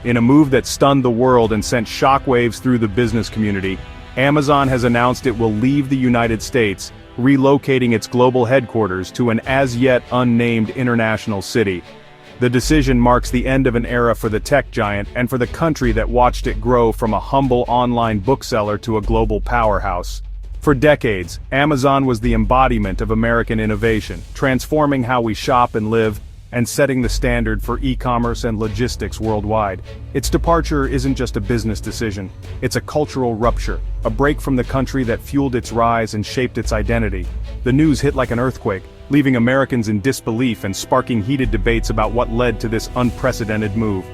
In a move that stunned the world and sent shockwaves through the business community, Amazon has announced it will leave the United States, relocating its global headquarters to an as-yet unnamed international city. The decision marks the end of an era for the tech giant and for the country that watched it grow from a humble online bookseller to a global powerhouse. For decades, Amazon was the embodiment of American innovation, transforming how we shop and live, and setting the standard for e-commerce and logistics worldwide. Its departure isn't just a business decision, it's a cultural rupture, a break from the country that fueled its rise and shaped its identity. The news hit like an earthquake, leaving Americans in disbelief and sparking heated debates about what led to this unprecedented move.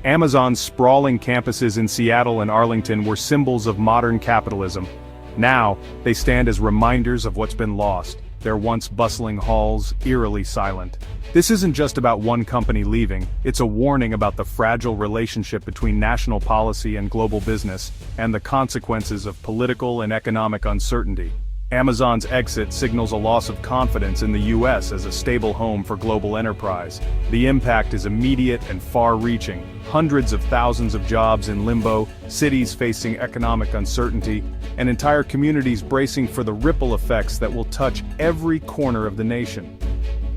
Amazon's sprawling campuses in Seattle and Arlington were symbols of modern capitalism. Now, they stand as reminders of what's been lost, their once bustling halls eerily silent. This isn't just about one company leaving, it's a warning about the fragile relationship between national policy and global business, and the consequences of political and economic uncertainty. Amazon's exit signals a loss of confidence in the US as a stable home for global enterprise. The impact is immediate and far-reaching. Hundreds of thousands of jobs in limbo, cities facing economic uncertainty, and entire communities bracing for the ripple effects that will touch every corner of the nation.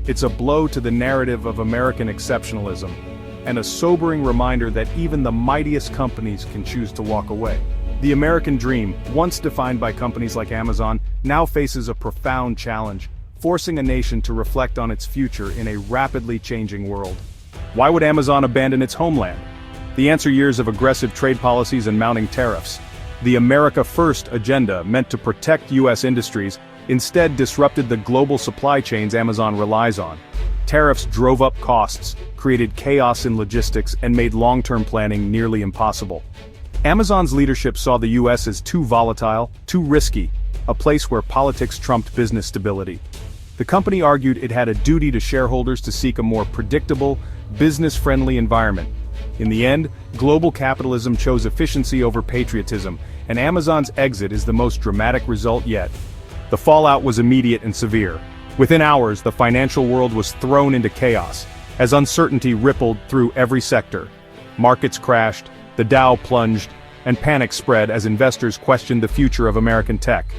It's a blow to the narrative of American exceptionalism, and a sobering reminder that even the mightiest companies can choose to walk away. The American dream, once defined by companies like Amazon, now faces a profound challenge, forcing a nation to reflect on its future in a rapidly changing world. Why would Amazon abandon its homeland? The answer: years of aggressive trade policies and mounting tariffs. The America First agenda, meant to protect U.S. industries, instead disrupted the global supply chains Amazon relies on. Tariffs drove up costs, created chaos in logistics, and made long-term planning nearly impossible. Amazon's leadership saw the U.S. as too volatile, too risky, a place where politics trumped business stability. The company argued it had a duty to shareholders to seek a more predictable, business-friendly environment. In the end, global capitalism chose efficiency over patriotism, and Amazon's exit is the most dramatic result yet. The fallout was immediate and severe. Within hours, the financial world was thrown into chaos, as uncertainty rippled through every sector. Markets crashed, the Dow plunged, and panic spread as investors questioned the future of American tech.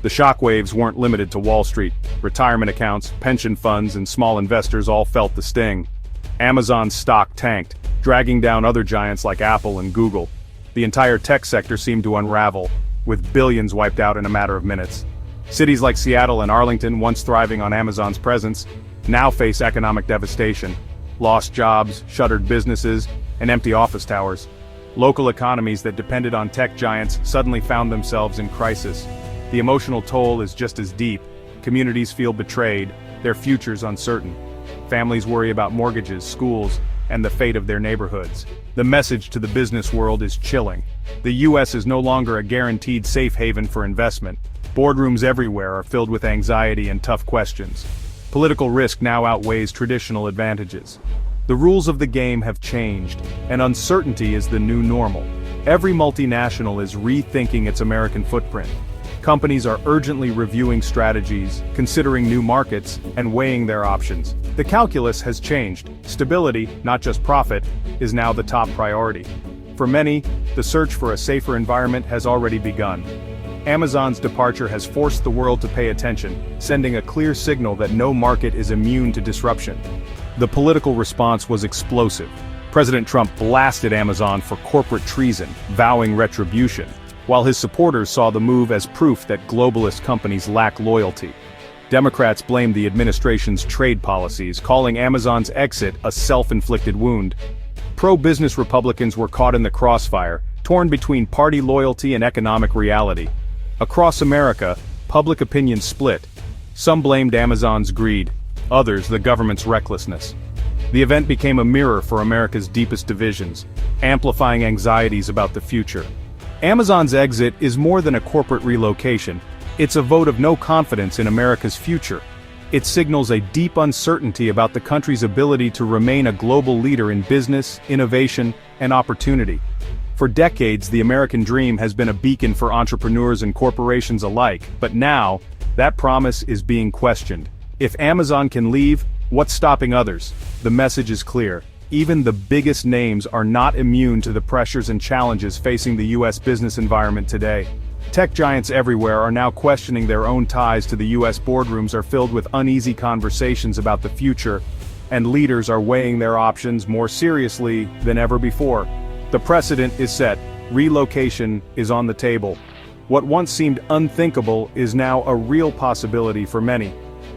The shockwaves weren't limited to Wall Street. Retirement accounts, pension funds, and small investors all felt the sting. Amazon's stock tanked, dragging down other giants like Apple and Google. The entire tech sector seemed to unravel, with billions wiped out in a matter of minutes. Cities like Seattle and Arlington, once thriving on Amazon's presence, now face economic devastation. Lost jobs, shuttered businesses, and empty office towers. Local economies that depended on tech giants suddenly found themselves in crisis. The emotional toll is just as deep. Communities feel betrayed, their futures uncertain. Families worry about mortgages, schools, and the fate of their neighborhoods. The message to the business world is chilling. The U.S. is no longer a guaranteed safe haven for investment. Boardrooms everywhere are filled with anxiety and tough questions. Political risk now outweighs traditional advantages. The rules of the game have changed, and uncertainty is the new normal. Every multinational is rethinking its American footprint. Companies are urgently reviewing strategies, considering new markets, and weighing their options. The calculus has changed. Stability, not just profit, is now the top priority. For many, the search for a safer environment has already begun. Amazon's departure has forced the world to pay attention, sending a clear signal that no market is immune to disruption. The political response was explosive. President Trump blasted Amazon for corporate treason, vowing retribution, while his supporters saw the move as proof that globalist companies lack loyalty. Democrats blamed the administration's trade policies, calling Amazon's exit a self-inflicted wound. Pro-business Republicans were caught in the crossfire, torn between party loyalty and economic reality. Across America, public opinion split. Some blamed Amazon's greed, others the government's recklessness. The event became a mirror for America's deepest divisions, amplifying anxieties about the future. Amazon's exit is more than a corporate relocation. It's a vote of no confidence in America's future. It signals a deep uncertainty about the country's ability to remain a global leader in business, innovation, and opportunity. For decades, the American dream has been a beacon for entrepreneurs and corporations alike, but now, that promise is being questioned. If Amazon can leave, what's stopping others? The message is clear. even the biggest names are not immune to the pressures and challenges facing the U.S. business environment today. Tech giants everywhere are now questioning their own ties to the U.S. Boardrooms are filled with uneasy conversations about the future, and leaders are weighing their options more seriously than ever before. The precedent is set. Relocation is on the table. What once seemed unthinkable is now a real possibility for many.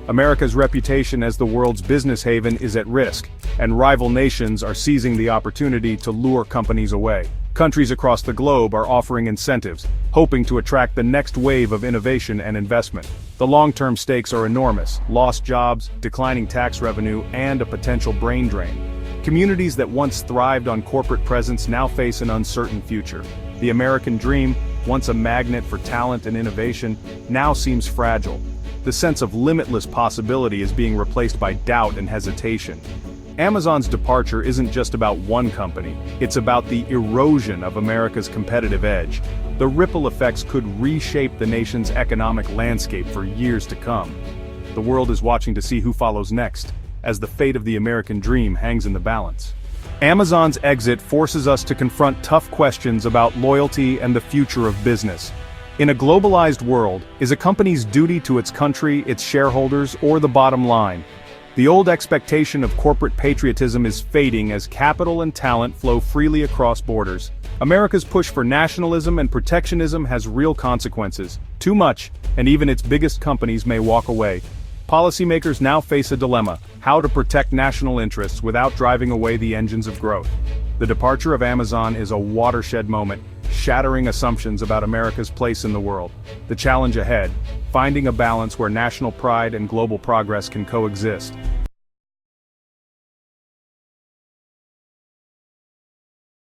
America's reputation as the world's business haven is at risk, and rival nations are seizing the opportunity to lure companies away. Countries across the globe are offering incentives, hoping to attract the next wave of innovation and investment. The long-term stakes are enormous: lost jobs, declining tax revenue, and a potential brain drain. Communities that once thrived on corporate presence now face an uncertain future. The American dream, once a magnet for talent and innovation, now seems fragile. The sense of limitless possibility is being replaced by doubt and hesitation. Amazon's departure isn't just about one company, it's about the erosion of America's competitive edge. The ripple effects could reshape the nation's economic landscape for years to come. The world is watching to see who follows next, as the fate of the American dream hangs in the balance. Amazon's exit forces us to confront tough questions about loyalty and the future of business. In a globalized world, is a company's duty to its country, its shareholders, or the bottom line? The old expectation of corporate patriotism is fading as capital and talent flow freely across borders. America's push for nationalism and protectionism has real consequences. Too much, and even its biggest companies may walk away. Policymakers now face a dilemma: how to protect national interests without driving away the engines of growth. The departure of Amazon is a watershed moment, shattering assumptions about America's place in the world. The challenge ahead: finding a balance where national pride and global progress can coexist.